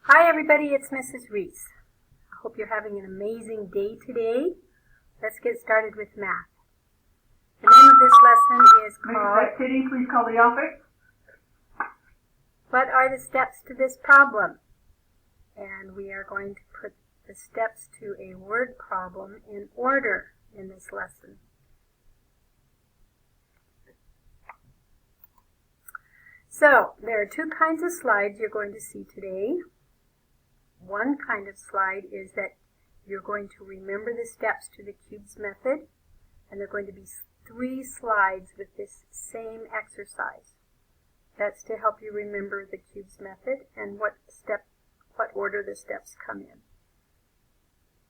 Hi everybody, it's Mrs. Reese. I hope you're having an amazing day today. Let's get started with math. The name of this lesson is called, Kitty, please call the office. What are the steps to this problem? And we are going to put the steps to a word problem in order in this lesson. So, there are two kinds of slides you're going to see today. One kind of slide is that you're going to remember the steps to the cubes method, and there are going to be 3 slides with this same exercise. That's to help you remember the cubes method and what order the steps come in.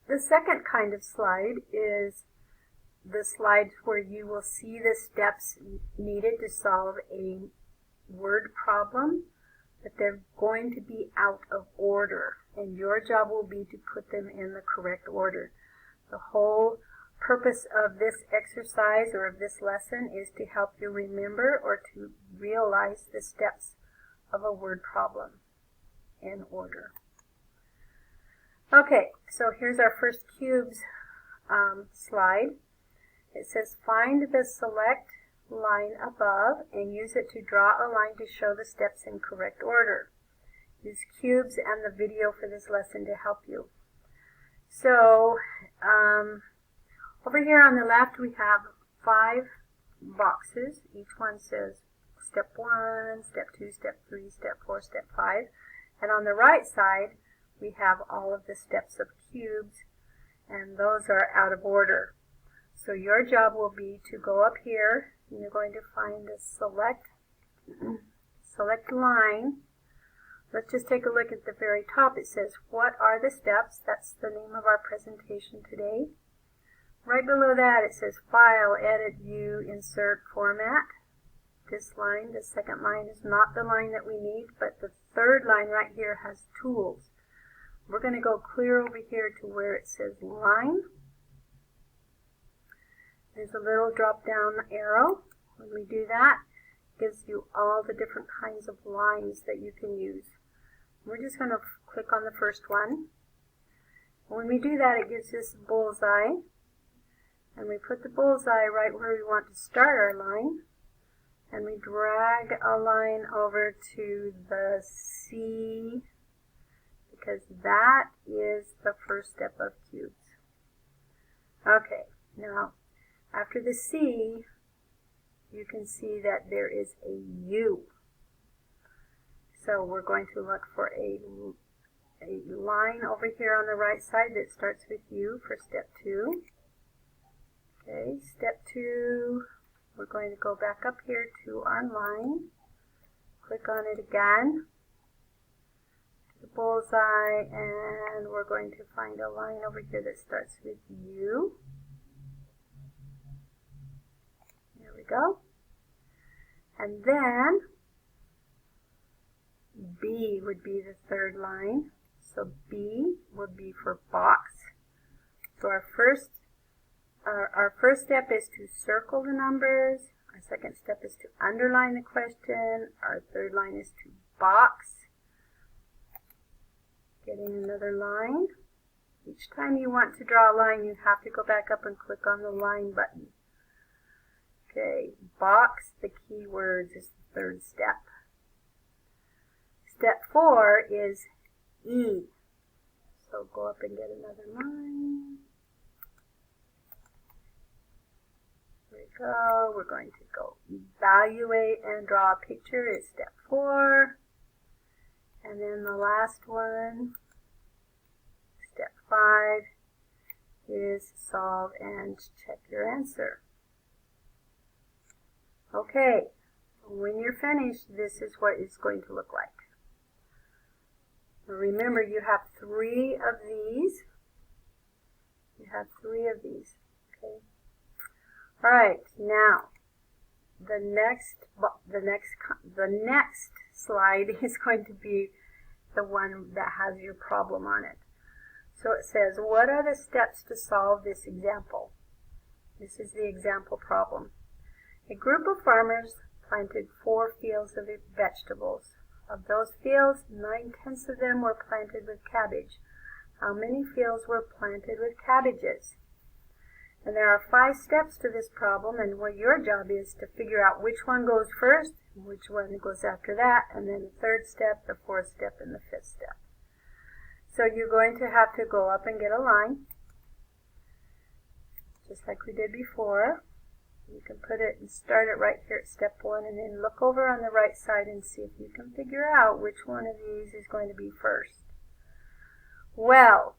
The second kind of slide is the slide where you will see the steps needed to solve a word problem, but they're going to be out of order, and your job will be to put them in the correct order. The whole purpose of this exercise or of this lesson is to help you remember or to realize the steps of a word problem in order. Okay, so here's our first cubes slide. It says find the select line above and use it to draw a line to show the steps in correct order. Use cubes and the video for this lesson to help you. So over here on the left we have 5 boxes. Each one says step 1, step 2, step 3, step 4, step 5. And on the right side we have all of the steps of cubes, and those are out of order. So your job will be to go up here and you're going to find the select line. Let's just take a look at the very top. It says, what are the steps? That's the name of our presentation today. Right below that it says File, Edit, View, Insert, Format. This line, the second line, is not the line that we need, but the third line right here has Tools. We're going to go clear over here to where it says Line. There's a little drop down arrow. When we do that, it gives you all the different kinds of lines that you can use. We're just going to click on the first one. When we do that, it gives us a bullseye. And we put the bullseye right where we want to start our line. And we drag a line over to the C, because that is the first step of cubes. Okay, now after the C, you can see that there is a U. So we're going to look for a line over here on the right side that starts with U for step 2. Okay, step 2, we're going to go back up here to our line, click on it again, to the bullseye, and we're going to find a line over here that starts with U. There we go. And then B would be the third line. So B would be for box. So our first step is to circle the numbers. Our second step is to underline the question. Our third line is to box. Getting another line. Each time you want to draw a line, you have to go back up and click on the line button. Okay, box the keywords is the third step. Step 4 is E. So go up and get another line. There we go. We're going to go evaluate and draw a picture is step 4. And then the last one, step 5, is solve and check your answer. Okay, when you're finished, this is what it's going to look like. Now remember, you have 3 of these. You have 3 of these. Okay. All right. Now, the next slide is going to be the one that has your problem on it. So it says, what are the steps to solve this example? This is the example problem. A group of farmers planted 4 fields of vegetables. Of those fields, 9/10 of them were planted with cabbage. How many fields were planted with cabbages? And there are 5 steps to this problem, and what your job is to figure out which one goes first, which one goes after that, and then the 3rd step, the 4th step, and the 5th step. So you're going to have to go up and get a line, just like we did before. You can put it and start it right here at step 1, and then look over on the right side and see if you can figure out which one of these is going to be first. Well,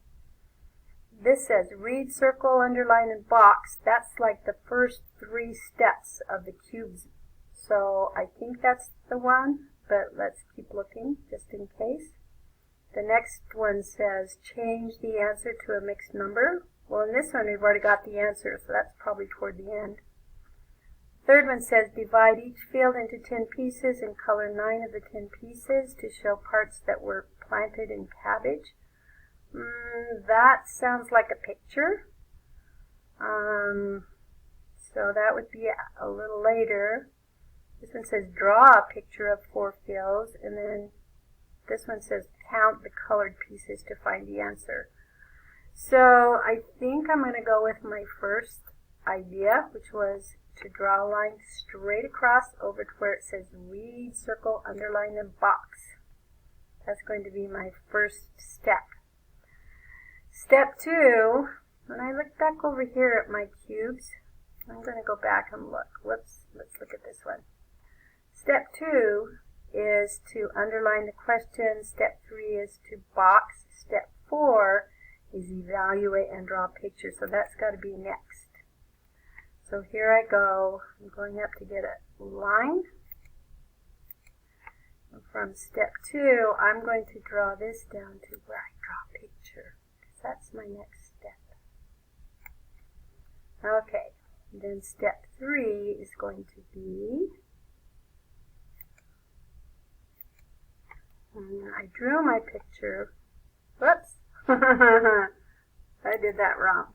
this says read, circle, underline, and box. That's like the first 3 steps of the cubes. So I think that's the one, but let's keep looking just in case. The next one says change the answer to a mixed number. Well, in this one we've already got the answer, so that's probably toward the end. Third one says divide each field into 10 pieces and color 9 of the 10 pieces to show parts that were planted in cabbage. That sounds like a picture. So that would be a little later. This one says draw a picture of 4 fields, and then this one says count the colored pieces to find the answer. So I think I'm going to go with my first idea, which was to draw a line straight across over to where it says read, circle, underline, and box. That's going to be my first step. Step 2, when I look back over here at my cubes, I'm going to go back and look. Whoops, let's look at this one. Step 2 is to underline the question. Step 3 is to box. Step 4 is evaluate and draw a picture. So that's got to be next. So here I go. I'm going up to get a line. And from step 2, I'm going to draw this down to where I draw a picture. That's my next step. Okay, then step 3 is going to be, I drew my picture. Whoops, I did that wrong.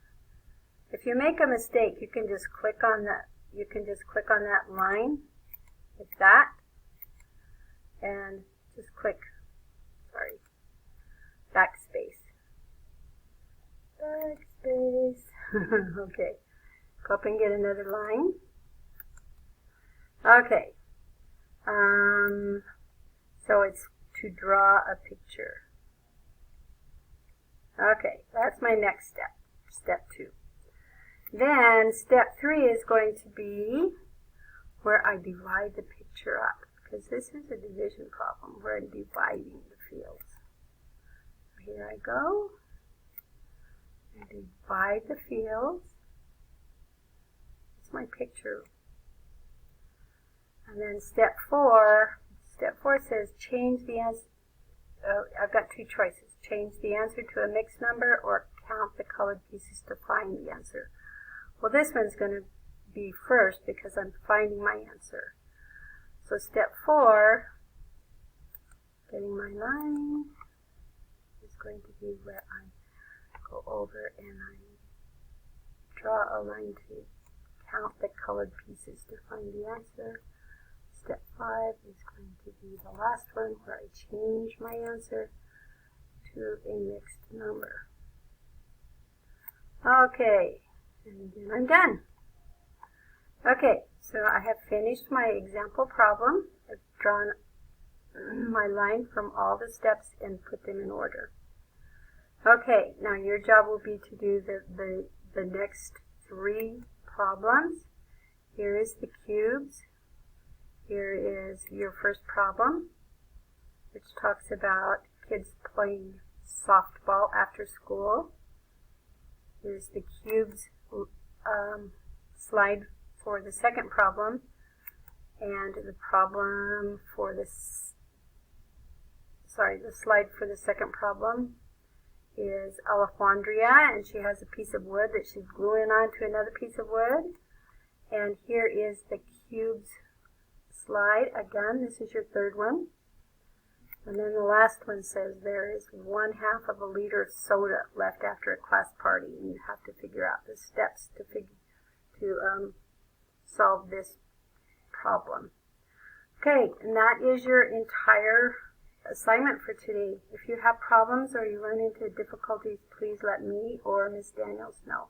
If you make a mistake, you can just click on that. You can just click on that line, like that, and just click. Sorry, backspace. Backspace. Okay. Go up and get another line. Okay. So it's to draw a picture. Okay, that's my next step. Step 2. Then step 3 is going to be where I divide the picture up, because this is a division problem where I'm dividing the fields. Here I go. I divide the fields. It's my picture. And then step 4 says change the answer. I've got 2 choices. Change the answer to a mixed number or count the colored pieces to find the answer. Well, this one's going to be first because I'm finding my answer. So step 4, getting my line, is going to be where I go over and I draw a line to count the colored pieces to find the answer. Step 5 is going to be the last one where I change my answer to a mixed number. Okay, and then I'm done. Okay, so I have finished my example problem. I've drawn my line from all the steps and put them in order. Okay, now your job will be to do the next 3 problems. Here is the cubes. Here is your first problem, which talks about kids playing softball after school. Here's the cubes slide for the second problem, and the problem for the slide for the second problem is Alejandria, and she has a piece of wood that she's gluing onto another piece of wood. And here is the cubes slide. Again, this is your third one. And then the last one says there is 1/2 of a liter of soda left after a class party, and you have to figure out the steps to solve this problem. Okay, and that is your entire assignment for today. If you have problems or you run into difficulties, please let me or Ms. Daniels know.